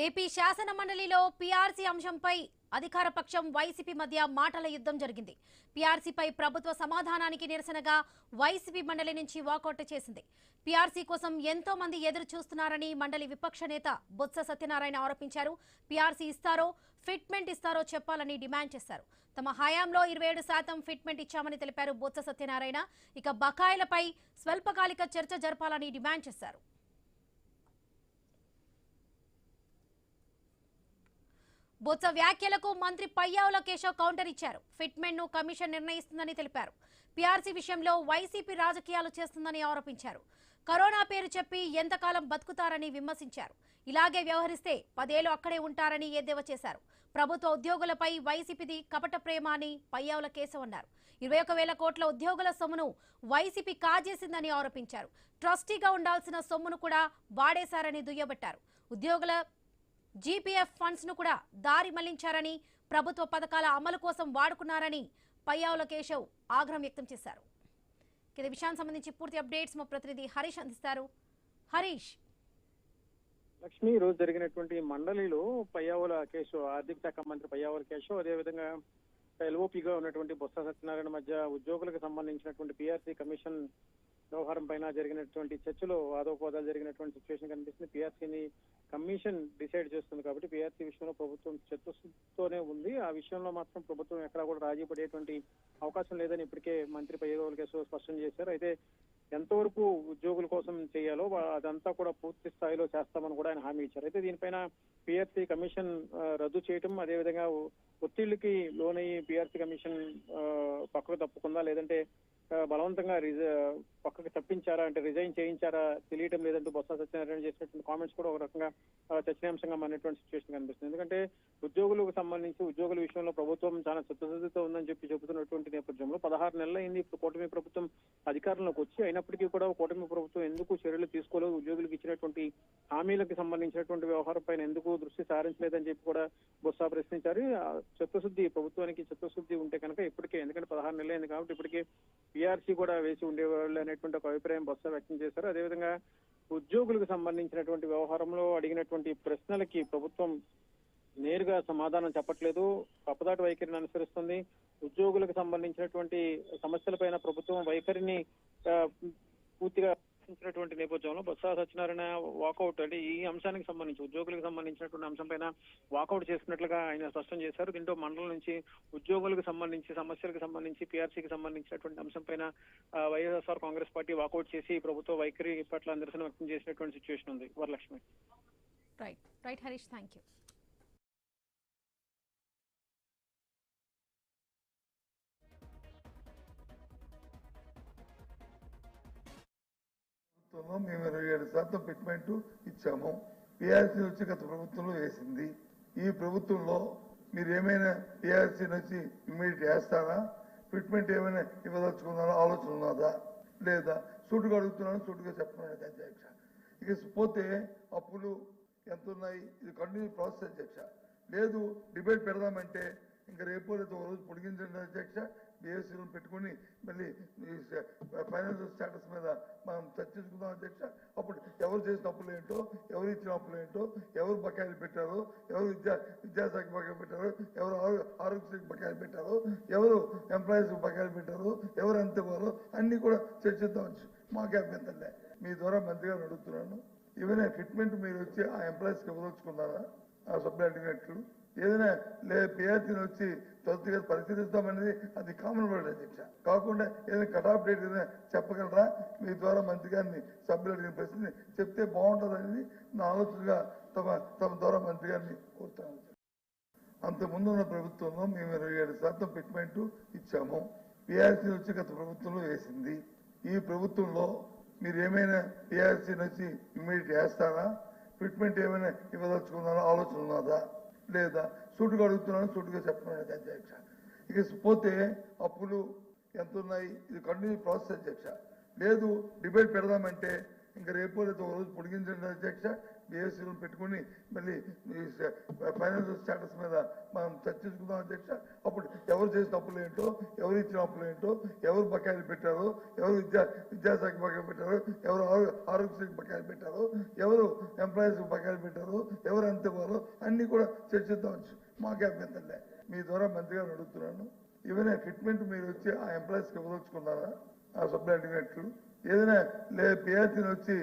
AP శాసన మండలిలో PRC అంశంపై అధికార పక్షం వైసీపీ మధ్య మాటల యుద్ధం జరిగింది. పీఆర్సీపై ప్రభుత్వ సమాధానానికి నిరసనగా వైసీపీ మండలి నుంచి వాకౌట్ చేసింది. పీఆర్సీ కోసం ఎంతో మంది ఎదురు చూస్తున్నారని మండలి విపక్ష నేత బొత్స సత్యనారాయణ ఆరోపించారు. పీఆర్సీ ఇస్తారో ఫిట్మెంట్ ఇస్తారో చెప్పాలని డిమాండ్ చేశారు. తమ హయాంలో 27% ఫిట్మెంట్ ఇచ్చామని తెలిపారు బొత్స సత్యనారాయణ. ఇక బకాయిలపై స్వల్పకాలిక చర్చ జరపాలని డిమాండ్ చేశారు. బొత్స వ్యాఖ్యలకు మంత్రి పయ్యావుల కేశవ్ కౌంటర్ ఇచ్చారు. ఫిట్మెంట్ ను కమిషన్ నిర్ణయిస్తుందని తెలిపారు. పీఆర్సీ విషయంలో వైసీపీ రాజకీయాలు చేస్తుందని ఆరోపించారు. కరోనా పేరు చెప్పి ఎంతకాలం బతుకుతారని విమర్శించారు. ఇలాగే వ్యవహరిస్తే 10 ఏళ్లు అక్కడే ఉంటారని ఎద్దేవా చేశారు. ప్రభుత్వ ఉద్యోగులపై వైసీపీది కపట ప్రేమ అని పయ్యావుల కేశవ్ అన్నారు. 21,000 కోట్ల ఉద్యోగుల సొమ్మును వైసీపీ కాజేసిందని ఆరోపించారు. ట్రస్టీగా ఉండాల్సిన సొమ్మును కూడా వాడేశారని దుయ్యబట్టారు. ఉద్యోగుల జీపీఎఫ్ ఫండ్స్ ను కూడా దారి మళ్లించారని, ప్రభుత్వ పథకాల అమలు కోసం వాడుకున్నారని పయ్యావుల కేశవ్ ఆగ్రహం వ్యక్తం చేశారు. ఈ విషయానికి సంబంధించి పూర్తి అప్డేట్స్ మా ప్రతినిధి హరీష్ అందిస్తారు. హరీష్, లక్ష్మి, ఈ రోజు జరిగినటువంటి మండలిలో పయ్యావుల కేశవ్, ఆర్థిక శాఖ మంత్రి పయ్యావుల కేశవ్, అదేవిధంగా ఎల్ఓపిగా ఉన్నటువంటి బొత్స సత్యనారాయణ మధ్య ఉద్యోగులకు సంబంధించినటువంటి పీఆర్సీ కమిషన్ వ్యవహారం పైన జరిగినటువంటి చర్చలో వాదోపవాదాలు జరిగినటువంటి సిచ్యువేషన్ కనిపిస్తుంది. పీఆర్సీని కమిషన్ డిసైడ్ చేస్తుంది కాబట్టి పీఆర్సీ విషయంలో ప్రభుత్వం చర్చతోనే ఉంది. ఆ విషయంలో మాత్రం ప్రభుత్వం ఎక్కడా కూడా రాజీ పడేటువంటి అవకాశం లేదని ఇప్పటికే మంత్రి పయ్యావుల కేశవ్ స్పష్టం చేశారు. అయితే ఎంతవరకు ఉద్యోగుల కోసం చేయాలో అదంతా కూడా పూర్తి స్థాయిలో చేస్తామని కూడా ఆయన హామీ ఇచ్చారు. అయితే దీనిపైన పీఆర్సీ కమిషన్ రద్దు చేయటం, అదేవిధంగా ఒత్తిళ్లకి లోనయ్యి పీఆర్సీ కమిషన్ పక్కకు తప్పుకుందా, లేదంటే బలవంతంగా పక్కకు తప్పించారా, అంటే రిజైన్ చేయించారా తెలియటం లేదంటూ బొత్స సత్యనారాయణ చేసినటువంటి కామెంట్స్ కూడా ఒక రకంగా చర్చనీయాంశంగా మారినటువంటి సిచ్యువేషన్ కనిపిస్తుంది. ఎందుకంటే ఉద్యోగులకు సంబంధించి ఉద్యోగుల విషయంలో ప్రభుత్వం చాలా చిత్తశుద్ధితో ఉందని చెబుతున్నటువంటి నేపథ్యంలో 16 నెలలు అయింది ఇప్పుడు కూటమి ప్రభుత్వం అధికారంలోకి వచ్చి. అయినప్పటికీ కూడా కూటమి ప్రభుత్వం ఎందుకు చర్యలు తీసుకోలేదు, ఉద్యోగులకు ఇచ్చినటువంటి హామీలకు సంబంధించినటువంటి వ్యవహారం పైన ఎందుకు దృష్టి సారించలేదని చెప్పి కూడా బొత్స ప్రశ్నించారు. చిత్తశుద్ధి, ప్రభుత్వానికి చిత్తశుద్ధి ఉంటే కనుక ఇప్పటికే, ఎందుకంటే 16 నెలలు అయింది కాబట్టి ఇప్పటికే పీఆర్సీ కూడా వేసి ఉండేవాళ్ళు అనేటువంటి ఒక అభిప్రాయం బొత్స వ్యక్తం చేశారు. అదేవిధంగా ఉద్యోగులకు సంబంధించినటువంటి వ్యవహారంలో అడిగినటువంటి ప్రశ్నలకి ప్రభుత్వం నేరుగా సమాధానం చెప్పట్లేదు, తప్పుదాటు వైఖరిని అనుసరిస్తుంది. ఉద్యోగులకు సంబంధించినటువంటి సమస్యలపైన ప్రభుత్వం వైఖరిని పూర్తిగా టువంటి నేపథ్యంలో బొత్స సత్యనారాయణ వాకౌట్, అంటే ఈ అంశానికి సంబంధించి ఉద్యోగులకు సంబంధించినటువంటి అంశంపైన వాకౌట్ చేస్తున్నట్లుగా ఆయన స్పష్టం చేశారు. దీంతో మండలం నుంచి ఉద్యోగులకు సంబంధించి సమస్యలకు సంబంధించి పీఆర్సీకి సంబంధించినటువంటి అంశంపైన వైఎస్ఆర్ కాంగ్రెస్ పార్టీ వాకౌట్ చేసి ప్రభుత్వ వైఖరి పట్ల నిరసన వ్యక్తం చేసినటువంటి సిచ్యువేషన్ ఉంది. Varalakshmi. Right Harish, thank you. మేము 27% ఫిట్మెంట్ ఇచ్చాము. పీఆర్సీ వచ్చి గత ప్రభుత్వంలో వేసింది. ఈ ప్రభుత్వంలో మీరు ఏమైనా పీఆర్సీ వచ్చి ఇమ్మీడియట్ వేస్తారా, ఫిట్మెంట్ ఏమైనా ఇవ్వదలుచుకున్నారా, ఆలోచన ఉన్నదా లేదా, సూటుగా అడుగుతున్నాను, సూటుగా చెప్పమనేది అధ్యక్ష. ఇక పోతే అప్పులు ఎంత ఉన్నాయి, ఇది కంటిన్యూ ప్రాసెస్ అధ్యక్ష. లేదు డిబేట్ పెడదామంటే ఇంకా రేపు రేపు ఒక రోజు పొడిగించండి అధ్యక్ష. బిఎస్సీలను పెట్టుకుని మళ్ళీ ఫైనాన్షియల్ స్టేటస్ మీద మనం చర్చించుకుందాం అధ్యక్ష. అప్పుడు ఎవరు చేసిన అప్పులు ఏంటో, ఎవరు ఇచ్చిన అప్పులు ఏంటో, ఎవరు బకాయిలు పెట్టారో, ఎవరు విద్యాశాఖ బకాయిలు పెట్టారో, ఎవరు ఆరోగ్యశ్రీ బకాయిలు పెట్టారో, ఎవరు ఎంప్లాయీస్ బకాయిలు పెట్టారో, ఎవరు ఎంత ఇవ్వాలో అన్ని కూడా చర్చిద్దాం. మాకే అభ్యంతరలే. మీ ద్వారా మంత్రి గారు అడుగుతున్నాను, ఏమైనా ఫిట్మెంట్ మీరు వచ్చి ఆ ఎంప్లాయీస్కి ఇవ్వదలుచుకున్నారా, ఆ సప్లిమెంట్లు ఏదైనా పీఆర్సీని వచ్చి త్వరగా పరిశీలిస్తామనేది అది కామన్ వర్డ్ అధ్యక్ష. కాకుండా ఏదైనా కట్ ఆఫ్ డేట్ ఏదైనా చెప్పగలరా, మీ ద్వారా మంత్రి గారిని సభ్యులు అడిగిన ప్రశ్న చెప్తే బాగుంటుంది అనేది నా ఆలోచనగా తమ ద్వారా మంత్రి గారిని కోరుతాను. అంతకుముందు ఉన్న ప్రభుత్వంలో మేము 27% ఫిట్మెంట్ ఇచ్చాము. పీఆర్సీ వచ్చి గత ప్రభుత్వంలో వేసింది. ఈ ప్రభుత్వంలో మీరు ఏమైనా పీఆర్సీని వచ్చి ఇమ్మీడియట్ వేస్తారా, ఫిట్మెంట్ ఏమైనా ఇవ్వదలుచుకున్నారా, ఆలోచన ఉన్నదా లేదా, సూటుగా అడుగుతున్నాను, సూటుగా చెప్పమనేది అధ్యక్ష. ఇక పోతే అప్పులు ఎంత ఉన్నాయి, ఇది కంటిన్యూ ప్రాసెస్ అధ్యక్ష. లేదు డిబేట్ పెడదామంటే ఇంకా రేపు రేపు ఒక రోజు పొడిగించండి అధ్యక్ష. బిఎస్సీలు పెట్టుకుని మళ్ళీ ఫైనాన్షియల్ స్టేటస్ మీద మనం చర్చించుకుందాం అధ్యక్ష. అప్పుడు ఎవరు చేసిన అప్పులు ఏంటో, ఎవరు ఇచ్చిన అప్పులు ఏంటో, ఎవరు బకాయిలు పెట్టారో, ఎవరు విద్యాశాఖ బకాయిలు పెట్టారో, ఎవరు ఆరోగ్యశ్రీకి బకాయిలు పెట్టారో, ఎవరు ఎంప్లాయీస్కి బకాయిలు పెట్టారో, ఎవరు ఎంత ఇవ్వాలో అన్ని కూడా చర్చిద్దాం. మాకే అభ్యంతరం లే. మీ ద్వారా మంత్రి గారు అడుగుతున్నాను, ఏమైనా ఫిట్మెంట్ మీరు వచ్చి ఆ ఎంప్లాయీస్కి ఇవ్వదలుచుకున్నారా? ఆ సప్లై అడిగినట్లు ఏదైనా పిఆర్సీని వచ్చి